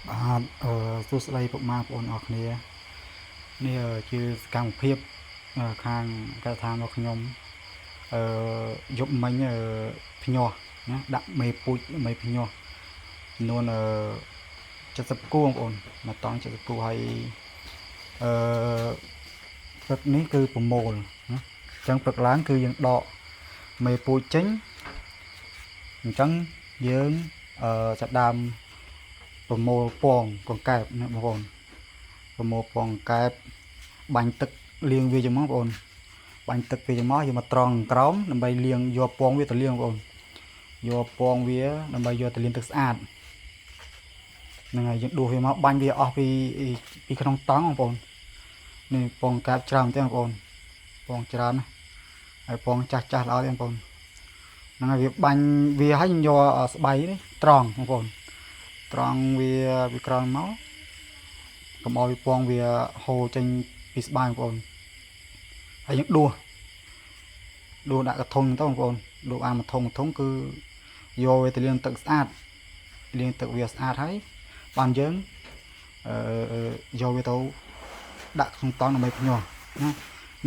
សួស្តីពុកម៉ែបងប្អូនអរគ្នានេះជាសកម្មភាពខាងការដ្ឋានរបស់ខ្ញុំយប់មិញភ្ញាស់ណាដាក់មេពូជមេភ្ញាស់ចំនួន70គូបងប្អូនមកតង់70គូហើយព្រឹកនេះគឺប្រមូលណាអញ្ចឹងព្រឹកឡើងគឺយើងដកមេពូជចេញអញ្ចឹងយើងចាប់ដើមប្រមូលពងកង្កែបណាបងប្អូនប្រមូលពងកង្កែបបាញ់ទឹកលាងវាចឹងបងប្អូនបាញ់ទឹកវាចឹងមកយកមកត្រង់ក្រោមដើម្បីលាងយកពងវាទៅលាងបងប្អូនយកពងវាដើម្បីយកទៅលាងទឹកស្អាតហ្នឹងហើយយើងដួសវាមកបាញ់វាអស់ពីក្នុងតង់បងប្អូននេះពងកង្កែបច្រើនទេបងប្អូនពងច្រើនណាហើយពងចាស់ល្អទេបងប្អូនហ្នឹងហើយវាបាញ់វាឲ្យយកស្បៃនេះត្រង់បងប្អូនត្រង់វាក្រោយមកកុំឲ្យពងវាហូរចេញពីស្បែកបងប្អូនហើយយើងដួសដាក់កធុងទៅបងប្អូនដួសអានមួយធុងគឺយកវាទៅលាងទឹកស្អាតលាងទឹកវាស្អាតហើយបានយើងយកវាទៅដាក់ក្នុងតង់ដើម្បីភ្ញាស់ណា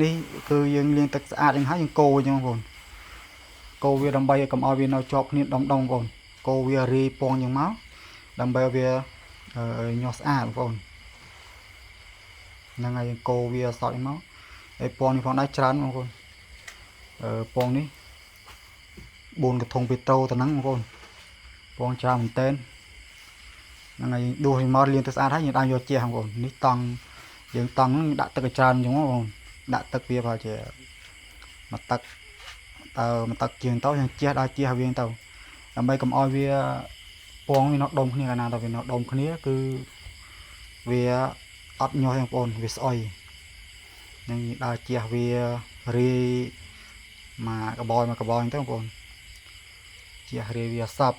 នេះគឺយើងលាងទឹកស្អាតយ៉ាងហើយយើងកូរអញ្ចឹងបងប្អូនកូរវាដើម្បីឲ្យកុំឲ្យវានៅជាប់គ្នាដុំបងប្អូនកូរវារីពងយ៉ាងមកដើម្បីឲ្យវាញាស់ស្អាតបងប្អូនហ្នឹងហើយកូរវាសតមកហើយពងនេះផងដែរច្រើនបងប្អូនពងនេះ4កធុងពីតូទៅហ្នឹងបងប្អូនពងច្រើនមែនតើហ្នឹងហើយដួសឲ្យមកលាងទឹកស្អាតហើយយើងដាក់យកជះបងប្អូននេះតង់យើងតង់ដាក់ទឹកឲ្យច្រើនអញ្ចឹងបងប្អូនដាក់ទឹកវាប្រហែលជាមួយទឹកជាងទៅយើងជះដល់ជះវាទៅដើម្បីកុំឲ្យវាពងវានៅដុំគ្នាកាលណាទៅវានៅដុំគ្នាគឺវាអត់ញាស់ទេបងប្អូនវាស្អុយនឹងដើរជះវារីមកកបយអញ្ចឹងបងប្អូនជះរីវាសព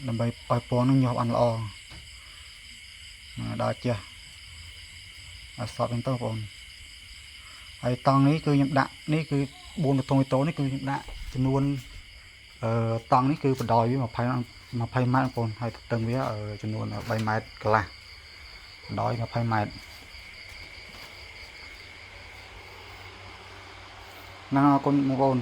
ដើម្បីឲ្យពងនឹងញាស់បានល្អដើរជះឲ្យសពអញ្ចឹងបងប្អូនហើយតង់នេះគឺខ្ញុំដាក់នេះគឺ4កធុងវីតូនេះគឺខ្ញុំដាក់ចំនួនតង់នេះគឺបណ្ដោយវា20ម៉ែត្របងប្អូនហើយទទឹងវាចំនួន3ម៉ែត្រកន្លះបណ្ដោយ20ម៉ែត្រណាអរគុណបងប្អូន